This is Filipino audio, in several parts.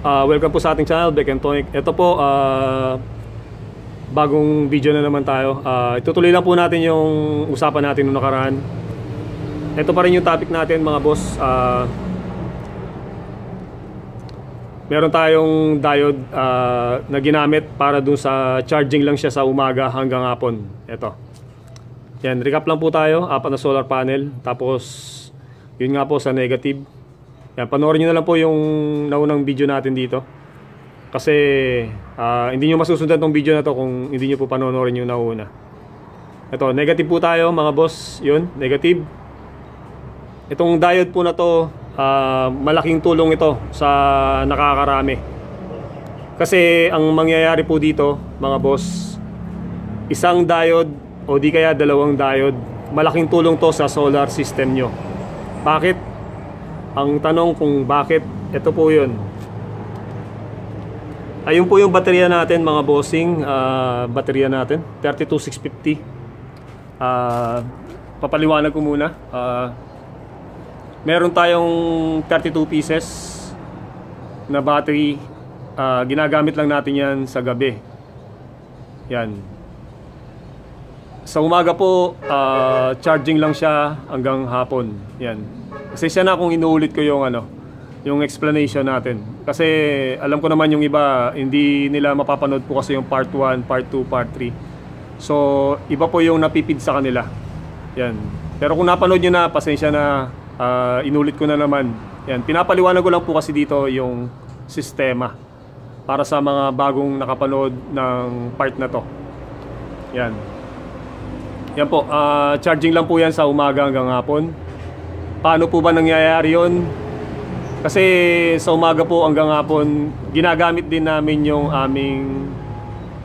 Welcome po sa ating channel, Beck and Tonic. Ito po, bagong video na naman tayo. Itutuloy lang po natin yung usapan natin noong nakaraan. Ito pa rin yung topic natin, mga boss. Meron tayong diode na ginamit para dun sa charging lang siya sa umaga hanggang hapon. Ito. Yan, recap lang po tayo. 4 na solar panel. Tapos, yun nga po sa negative. Yan, panoorin nyo na lang po yung naunang video natin dito. Kasi hindi nyo masusundan tong video na to kung hindi nyo po panoorin yung nauna. Ito, negative po tayo mga boss. Yun, negative. Itong diode po na to, malaking tulong ito sa nakakarami. Kasi ang mangyayari po dito mga boss, isang diode o di kaya dalawang diode, malaking tulong to sa solar system nyo. Bakit? Ang tanong kung bakit, ito po yun. Ayun po yung baterya natin mga bossing. Baterya natin 32650. Papaliwanag ko muna. Meron tayong 32 pieces na battery. Ginagamit lang natin yan sa gabi. Yan. Sa umaga po, charging lang siya hanggang hapon. Yan. Kasi siya na kung inuulit ko yung yung explanation natin. Kasi alam ko naman yung iba hindi nila mapapanood po kasi yung part 1, part 2, part 3. So iba po yung napipid sa kanila. Yan. Pero kung napanood nyo na, pasensya na, inulit ko na naman. Yan. Pinapaliwanag ko lang po kasi dito yung sistema para sa mga bagong nakapanood ng part na to. Yan. Yan po, charging lang po yan sa umaga hanggang hapon. Paano po ba nangyayari yun? Kasi sa umaga po hanggang hapon, ginagamit din namin yung aming,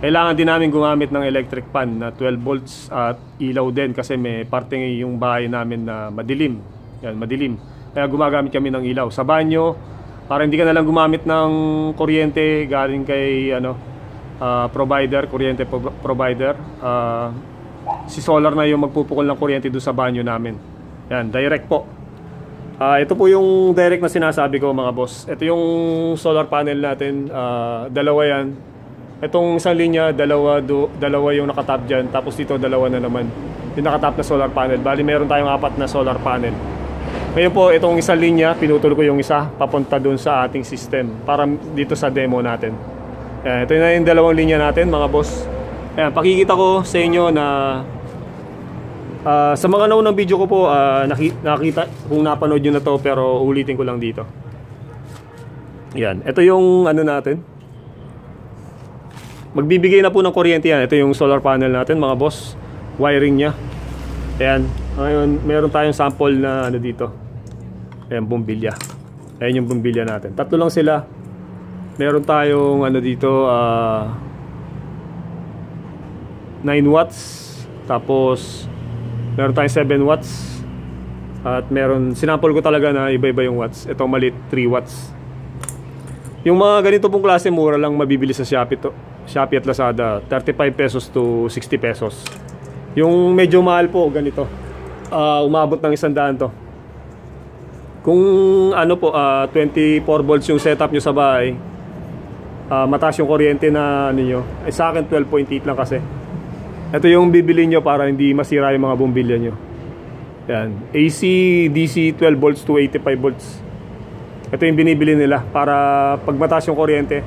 kailangan din namin gumamit ng electric fan na 12 volts at ilaw din kasi may parte yung bahay namin na madilim. Yan, madilim. Kaya gumagamit kami ng ilaw. Sa banyo, para hindi ka na lang gumamit ng kuryente galing kay provider, kuryente provider. Si solar na yung magpupukol ng kuryente doon sa banyo namin. Yan, direct po. Ito po yung direct na sinasabi ko mga boss. Ito yung solar panel natin, dalawa yan. Itong isang linya, dalawa yung nakatap dyan. Tapos dito dalawa na naman yung nakatap na solar panel. Bali meron tayong 4 na solar panel. Ngayon po itong isang linya, pinutol ko yung isa papunta dun sa ating system para dito sa demo natin. Yan, ito na yung dalawang linya natin mga boss. Yan, pakikita ko sa inyo na sa mga naunang video ko po, nakita kung napanood nyo na to, pero ulitin ko lang dito. Yan, ito yung natin. Magbibigay na po ng kuryente yan. Ito yung solar panel natin mga boss. Wiring nya. Ayan, ngayon meron tayong sample na dito. Ayan, bumbilya. Ayan yung bumbilya natin. Tatlo lang sila. Meron tayong dito 9 watts. Tapos meron tayong 7 watts. At meron, sinample ko talaga na iba-iba yung watts. Ito maliit, 3 watts. Yung mga ganito pong klase, mura lang mabibili sa Shopee at Lazada. 35 pesos to 60 pesos. Yung medyo mahal po, ganito. Umabot ng 100 to. Kung 24 volts yung setup nyo sa bahay, mataas yung kuryente na nyo. Sa akin 12.8 lang kasi. Ito yung bibili nyo para hindi masira yung mga bumbilya nyo. Yan. AC, DC 12 volts to 85 volts. Ito yung binibili nila para pag mataas yung kuryente.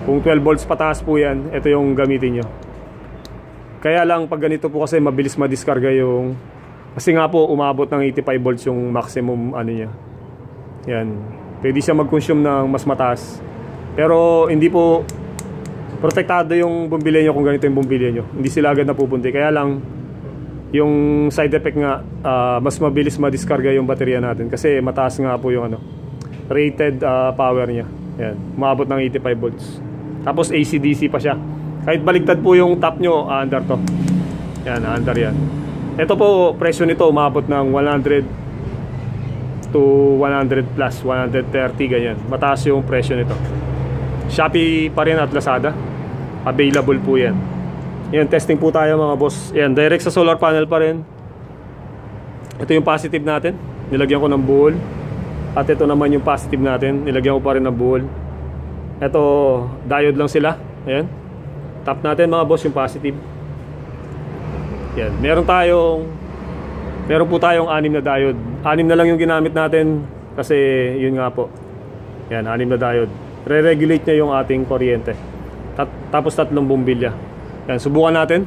Kung 12 volts pataas po yan, ito yung gamitin nyo. Kaya lang pag ganito po kasi mabilis madiskarga yung, kasi nga po umabot ng 85 volts yung maximum niya. Yan. Pwede siya mag-consume ng mas mataas. Pero hindi po protektado yung bumbilya nyo kung ganito yung bumbilya nyo. Hindi sila agad napupunti. Kaya lang yung side effect nga, mas mabilis madiskarga yung baterya natin. Kasi mataas nga po yung rated power nya. Yan, umabot ng 85 volts. Tapos AC-DC pa siya. Kahit baligtad po yung top nyo, under to. Yan, under yan. Ito po, presyo nito umabot ng 100 to 100 plus, 130 ganyan. Mataas yung presyo nito. Shopee pa rin at Lazada. Available po yan. Yan, testing po tayo mga boss. Yan, direct sa solar panel pa rin. Ito yung positive natin. Nilagyan ko ng buhol. At ito naman yung positive natin. Nilagyan ko pa rin ng buhol. Ito, diode lang sila. Ayan. Tap natin mga boss yung positive. Yan. Meron po tayong 6 na diode. 6 na lang yung ginamit natin kasi yun nga po. Yan, 6 na diode. Re-regulate niya yung ating kuryente. Tapos 3 bumbilya. Yan, subukan natin.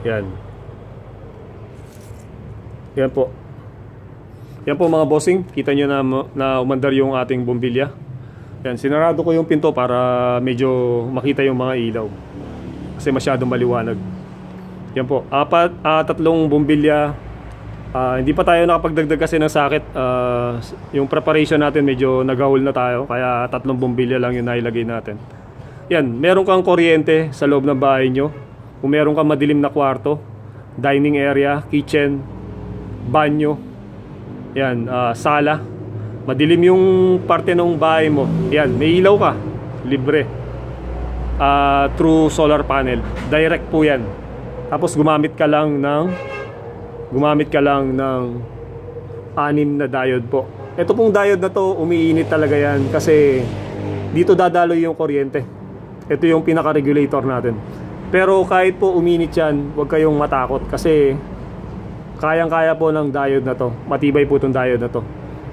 Yan. Yan po. Yan po mga bossing. Kita nyo na umandar yung ating bumbilya. Yan, sinarado ko yung pinto para medyo makita yung mga ilaw. Kasi masyadong maliwanag. Yan po, 3 bumbilya. Hindi pa tayo nakapagdagdag kasi ng socket. Yung preparation natin medyo nagahol na tayo. Kaya 3 bumbilya lang yung nailagay natin. Yan, meron kang kuryente sa loob ng bahay nyo. Kung meron kang madilim na kwarto, dining area, kitchen, banyo, yan, sala, madilim yung parte ng bahay mo, yan, may ilaw ka, libre, through solar panel, direct po yan. Tapos gumamit ka lang ng 6 na diode po. Ito pong diode na to, umiinit talaga yan kasi dito dadaloy yung kuryente. Ito yung pinaka-regulator natin. Pero kahit po uminit yan, huwag kayong matakot kasi kayang-kaya po ng diode na to. Matibay po itong diode na to.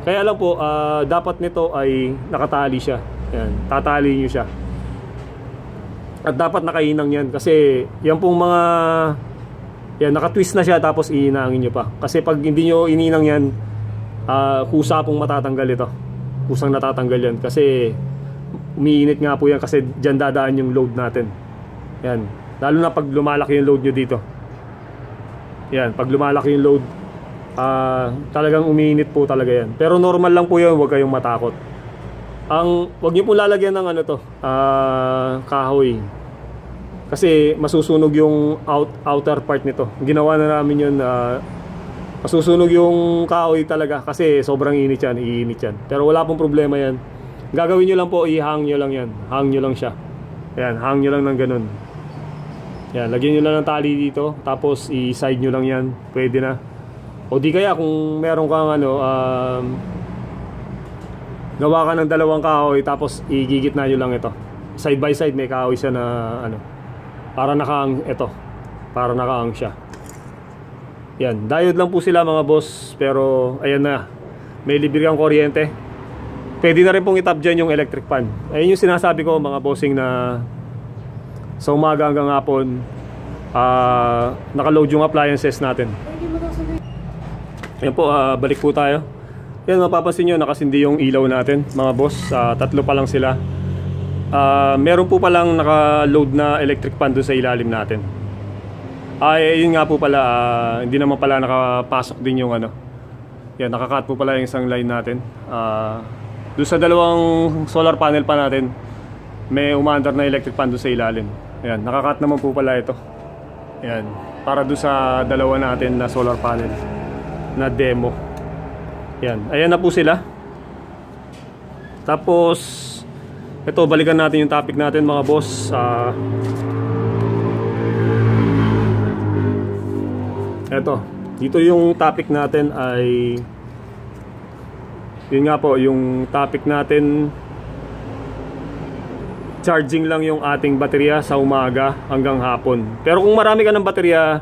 Kaya lang po, dapat nito ay nakatali siya. Yan, tatali nyo siya. At dapat nakahinang yan kasi yan pong mga yan, nakatwist na siya tapos ihinangin nyo pa. Kasi pag hindi nyo ininang yan, kusa pong matatanggal ito. Kusang natatanggal yan kasi umiinit nga po yan kasi dyan dadaan yung load natin. Yan. Lalo na pag lumalaki yung load nyo dito. Yan, pag lumalaki yung load, talagang umiinit po talaga yan. Pero normal lang po yun, huwag kayong matakot. Huwag nyo po lalagyan ng kahoy. Kasi masusunog yung outer part nito. Ginawa na namin yun, masusunog yung kahoy talaga kasi sobrang init yan, iinit yan. Pero wala pong problema yan. Gagawin nyo lang po, i-hang nyo lang yan. Hang nyo lang siya. Yan, hang nyo lang ng ganun. Yan, lagyan nyo lang ng tali dito. Tapos i-side nyo lang yan. Pwede na. O di kaya kung meron kang gawa ka ng 2 kahoy tapos igigitna nyo lang ito. Side by side may kahoy siya na para nakaang ito. Para nakaang siya. Yan, diode lang po sila mga boss. Pero ayan na, may libre kang kuryente. Pwede na rin pong itap dyan yung electric fan. Ayun yung sinasabi ko mga bossing na sa umaga hanggang hapon nakaload yung appliances natin. Yan po, balik po tayo. Yan, mapapansin nyo nakasindi yung ilaw natin mga boss. 3 pa lang sila. Meron po palang nakaload na electric fan doon sa ilalim natin. Yun nga po pala, hindi naman pala nakapasok din yung yan, nakakat po pala yung isang line natin. Doon sa 2 solar panel pa natin, may umaandar na electric fan doon sa ilalim. Ayan, nakakat naman po pala ito. Ayan, para doon sa 2 natin na solar panel na demo. Ayan, ayan na po sila. Tapos ito, balikan natin yung topic natin mga boss. Ito, dito yung topic natin ay yun nga po, yung topic natin, charging lang yung ating baterya sa umaga hanggang hapon. Pero kung marami ka ng baterya,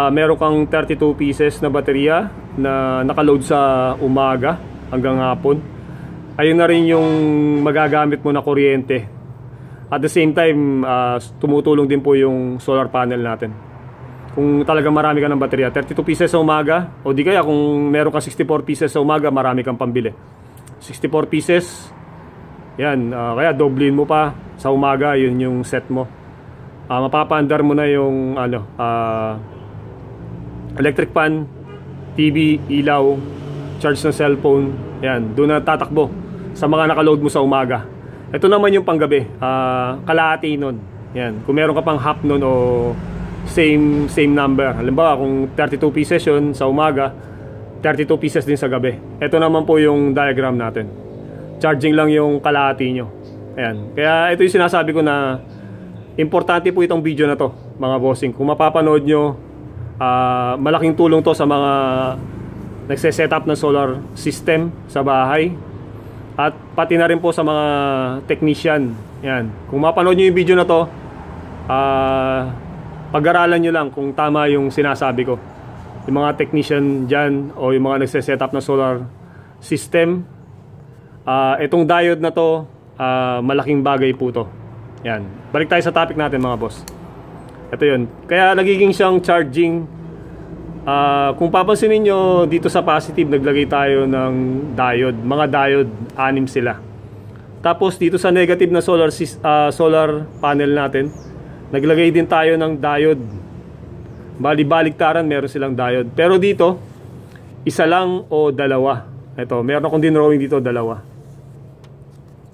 meron kang 32 pieces na baterya na nakaload sa umaga hanggang hapon, ayun na rin yung magagamit mo na kuryente. At the same time, tumutulong din po yung solar panel natin. Kung talagang marami ka ng baterya, 32 pieces sa umaga, o di kaya kung meron ka 64 pieces sa umaga, marami kang pambili. 64 pieces, yan, kaya doublein mo pa sa umaga, yun yung set mo. Mapapaandar mo na yung electric fan, TV, ilaw, charge ng cellphone, yan, doon na tatakbo sa mga nakaload mo sa umaga. Ito naman yung panggabi, kalahati nun. Yan, kung meron ka pang half nun o same number. Halimbawa, kung 32 pieces yun sa umaga, 32 pieces din sa gabi. Ito naman po yung diagram natin. Charging lang yung kalahati nyo. Ayan. Kaya ito yung sinasabi ko na importante po itong video na to, mga bossing. Kung mapapanood nyo, malaking tulong to sa mga nagse-set up ng solar system sa bahay, at pati na rin po sa mga technician. Yan. Kung mapanood nyo yung video na to, pag-aralan nyo lang kung tama yung sinasabi ko. Yung mga technician dyan o yung mga nagse-set up ng solar system, itong diode na to, malaking bagay po to. Yan. Balik tayo sa topic natin mga boss. Ito yun. Kaya nagiging siyang charging. Kung papansinin nyo dito sa positive, naglagay tayo ng diode. Mga diode, 6 sila. Tapos dito sa negative na solar panel natin, naglagay din tayo ng diode. Bali-baliktaran, meron silang diode. Pero dito, isa lang o dalawa. Ito, meron akong dinrawing dito, dalawa.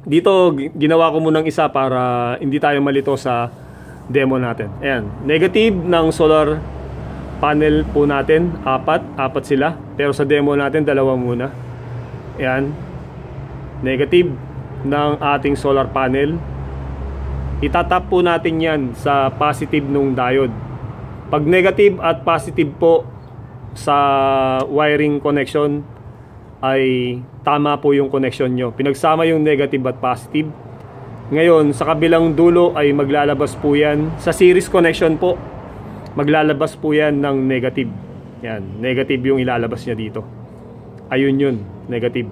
Dito, ginawa ko munang isa para hindi tayo malito sa demo natin. Ayan, negative ng solar panel po natin, apat sila. Pero sa demo natin, dalawa muna. Ayan, negative ng ating solar panel. Itatap po natin yan sa positive nung diode. Pag negative at positive po sa wiring connection, ay tama po yung connection nyo. Pinagsama yung negative at positive. Ngayon, sa kabilang dulo ay maglalabas po yan. Sa series connection po, maglalabas po yan ng negative. Yan, negative yung ilalabas niya dito. Ayun yun, negative.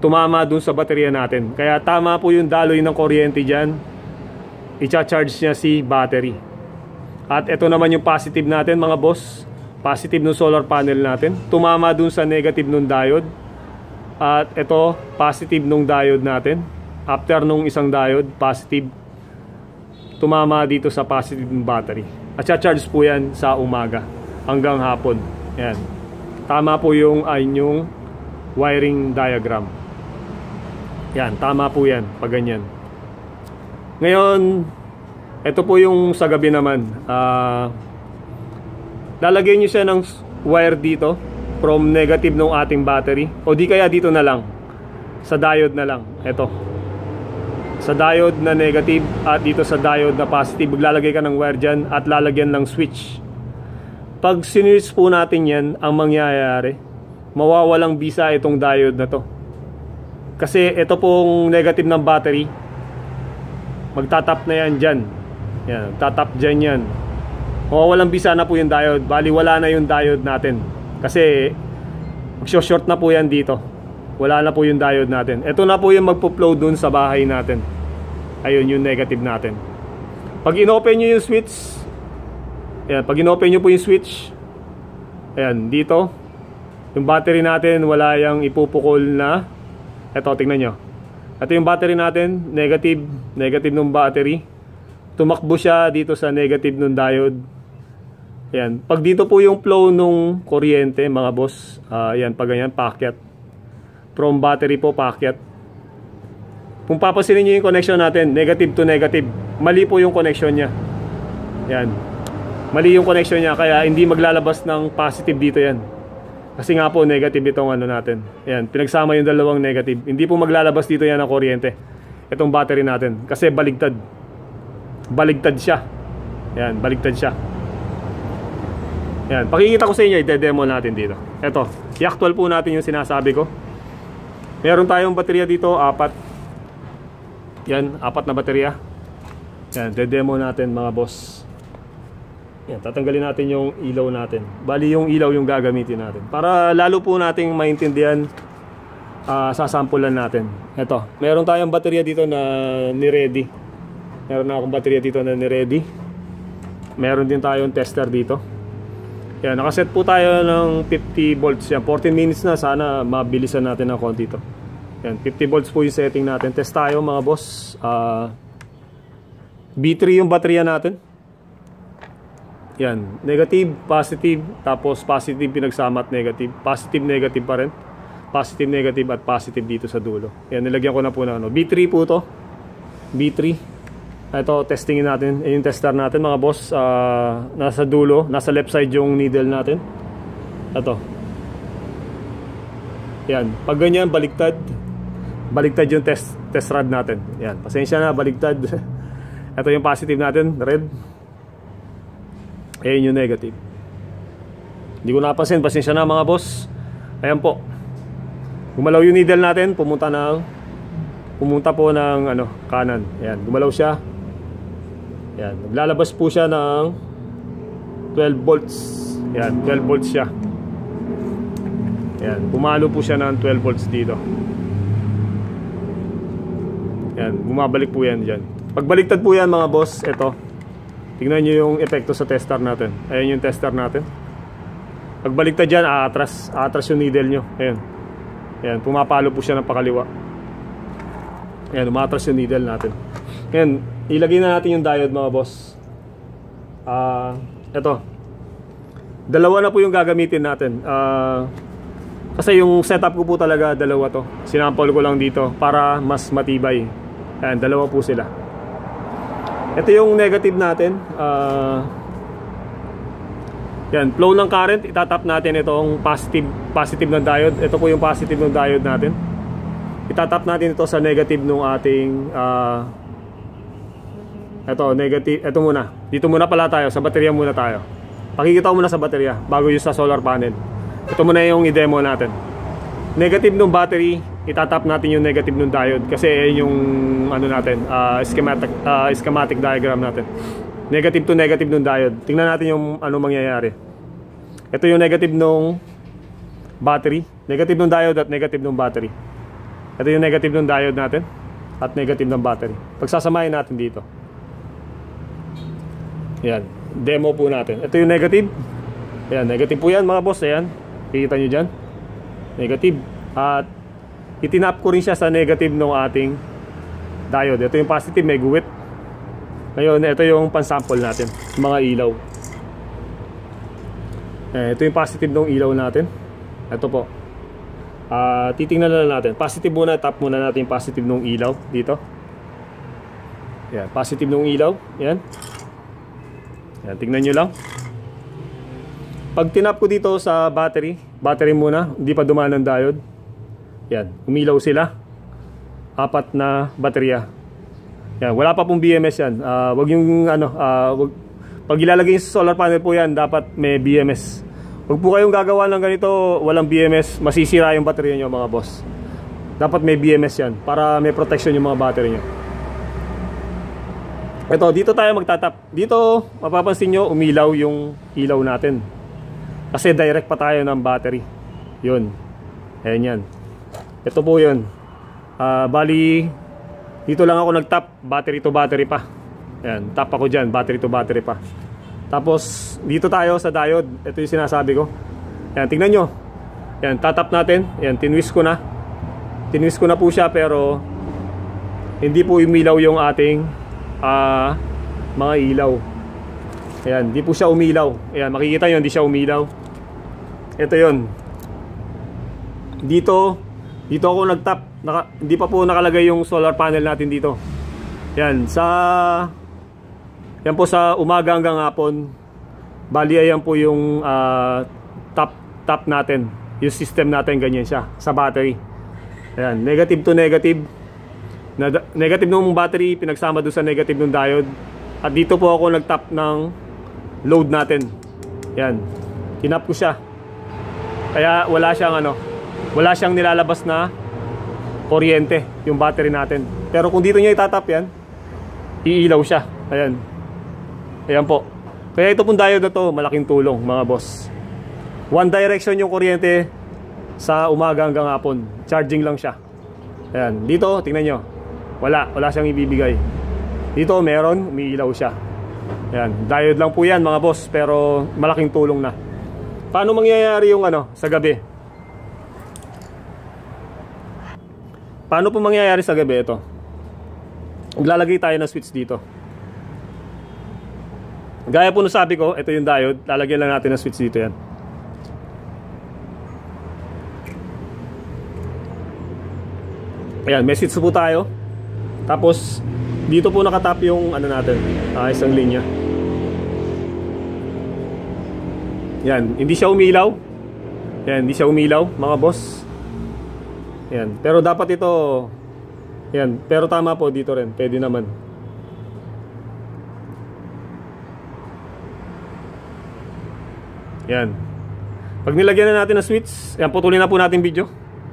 Tumama dun sa baterya natin. Kaya tama po yung daloy ng kuryente dyan. I-charge niya si battery. At ito naman yung positive natin mga boss. Positive ng solar panel natin. Tumama dun sa negative nung diode. At ito, positive nung diode natin. After nung isang diode, positive. Tumama dito sa positive ng battery. At charge po yan sa umaga hanggang hapon. Yan. Tama po yung inyong wiring diagram. Yan, tama po yan pag ganyan. Ngayon, ito po yung sa gabi naman. Lalagyan nyo siya ng wire dito from negative ng ating battery, o di kaya dito na lang sa diode na lang. Ito sa diode na negative at dito sa diode na positive, maglalagay ka ng wire dyan at lalagyan ng switch. Pag sinwitch po natin yan, ang mangyayari, mawawalang bisa itong diode na to, kasi ito pong negative ng battery, magtatap na yan dyan. Yan, tatap dyan yan. Mawawalang bisa na po yung diode. Bali wala na yung diode natin, kasi mag-short na po yan dito. Wala na po yung diode natin. Ito na po yung magpo-flow dun sa bahay natin. Ayun yung negative natin. Pag in-open nyo yung switch, ayan, pag in-open nyo po yung switch, ayan, dito yung battery natin, wala yung ipupukol na. Ito, tingnan nyo. Ito yung battery natin, negative nung battery. Tumakbo siya dito sa negative nung diode. Ayan. Pag dito po yung flow nung kuryente, mga boss, ayan, pag ganyan, paakyat. From battery po, paakyat. Kung papasinin nyo yung connection natin, negative to negative, mali po yung connection niya. Ayan. Mali yung connection niya, kaya hindi maglalabas ng positive dito yan. Kasi nga po, negative itong ano natin. Ayan, pinagsama yung dalawang negative. Hindi po maglalabas dito yan ng kuryente, itong battery natin, kasi baligtad. Baligtad siya. Ayan, baligtad siya. Ayan, pakikita ko sa inyo, i-demo natin dito. Ito, i-actual po natin yung sinasabi ko. Meron tayong baterya dito, 4. Yan, 4 na baterya. Yan, de-demo natin mga boss. Yan, tatanggalin natin yung ilaw natin. Bali yung ilaw yung gagamitin natin, para lalo po nating maintindihan. Sasampulan natin. Ito, meron tayong baterya dito na ni-ready. Meron na akong baterya dito na ni-ready. Meron din tayong tester dito. Yan, nakaset po tayo ng 50 volts yan. 14 minutes na, sana mabilisan natin ng konti ito. Yan, 50 volts po yung setting natin. Test tayo mga boss. B3 yung baterya natin. Yan, negative, positive, tapos positive pinagsama at negative. Positive, negative pa rin. Positive, negative at positive dito sa dulo. Yan, nilagyan ko na po na ano. B3 po to. B3. Ito, testingin natin. Yung tester natin mga boss. Nasa dulo, nasa left side yung needle natin. Ito. Yan, pag ganyan, baliktad. Baliktad yung test rod natin. Yan, pasensya na, baliktad. Ito yung positive natin, red. Ayan yung negative. Hindi ko napansin, pasensya na mga boss. Ayan po. Gumalaw yung needle natin, pumunta po ng kanan. Ayan, gumalaw siya. Ayan, naglalabas po siya ng 12 volts. Ayan, 12 volts siya. Ayan, pumalo po siya ng 12 volts dito. Ayan, bumabalik po yan dyan. Pagbaliktad po yan mga boss, ito. Tingnan nyo yung epekto sa tester natin. Ayan yung tester natin. Pagbaliktad dyan, aatras yung needle nyo. Ayan. Ayan, pumapalo po siya ng pakaliwa. Ayan, umatras yung needle natin. Ayan, ilagay na natin yung diode mga boss. Ito. Dalawa na po yung gagamitin natin. Kasi yung setup ko po talaga, dalawa to. Sinample ko lang dito para mas matibay. Ayan, dalawa po sila. Ito yung negative natin. Yan, flow ng current, itatap natin itong positive ng diode. Ito po yung positive ng diode natin. Itatap natin ito sa negative ng ating ito, negative. Ito muna. Dito muna pala tayo, sa baterya muna tayo. Pakikita ko muna sa baterya bago yung sa solar panel. Ito muna yung i-demo natin. Negative ng battery, itatap natin yung negative ng diode kasi yung natin, schematic diagram natin. Negative to negative ng diode. Tingnan natin yung mangyayari. Ito yung negative ng battery, negative ng diode at negative ng battery. Ito yung negative ng diode natin at negative ng battery. Pagsasamahin natin dito. Yan, demo po natin. Ito yung negative. Ayan, negative po yan mga boss. Ayan, kikita nyo dyan, negative. At itinap ko rin siya sa negative ng ating diode. Ito yung positive, may guwit. Ngayon, ito yung pansample natin, mga ilaw. Ito yung positive ng ilaw natin. Ito po. Titingnan na natin. Positive muna, tap muna natin yung positive ng ilaw dito. Yan, positive ng ilaw. Yan. Yan, tingnan nyo lang. Pag tinap ko dito sa battery muna, hindi pa dumaan ng diode. Yan, umilaw sila. 4 na baterya. Yan, wala pa pong BMS yan. Wag yung pag ilalagay sa solar panel po yan, dapat may BMS. Wag po kayong gagawa ng ganito, walang BMS, masisira yung baterya nyo mga boss. Dapat may BMS yan, para may protection yung mga battery nyo. Ito, dito tayo magtatap. Dito, mapapansin nyo, umilaw yung ilaw natin. Kasi direct pa tayo ng battery. Yun. Ayan yan. Ito po yun. Bali, dito lang ako nagtap, battery to battery pa. Ayan, tap ako dyan, battery to battery pa. Tapos, dito tayo sa diode. Ito yung sinasabi ko. Ayan, tingnan nyo. Ayan, tatap natin. Ayan, tinwist ko na. Tinwist ko na po siya, pero hindi po umilaw yung ating mga ilaw. Ayan, hindi po siya umilaw. Ayan, makikita nyo, hindi siya umilaw. Ito yun. Dito ako nagtap. Hindi pa po nakalagay yung solar panel natin dito. Yan, yan po sa umaga hanggang hapon. Bali, ayan po yung tap natin. Yung system natin, ganyan siya sa battery. Ayan, negative to negative. Negative ng battery pinagsama doon sa negative ng diode. At dito po ako nagtap ng load natin. Yan, tinap ko siya. Kaya wala siyang nilalabas na kuryente yung battery natin. Pero kung dito niya itatap yan, iilaw siya. Ayan. Ayan po. Kaya ito pong diode na to, malaking tulong mga boss. One direction yung kuryente sa umaga hanggang hapon. Charging lang siya. Ayan. Dito, tingnan nyo. Wala siyang ibibigay. Dito meron, umiilaw siya. Ayan. Diode lang po yan mga boss, pero malaking tulong na. Paano mangyayari yung sa gabi? Paano po mangyayari sa gabi ito? Maglalagay tayo ng switch dito. Gaya po na sabi ko, ito yung diode. Lalagyan lang natin ng switch dito yan. Ayan, may switch po tayo. Tapos, dito po nakatap yung natin, isang linya. Yan, hindi siya umilaw. Yan, hindi siya umilaw, mga boss. Yan, pero dapat ito, yan, pero tama po dito rin, pwede naman. Yan. Pag nilagyan na natin ng switch, yan, putulin na po natin video.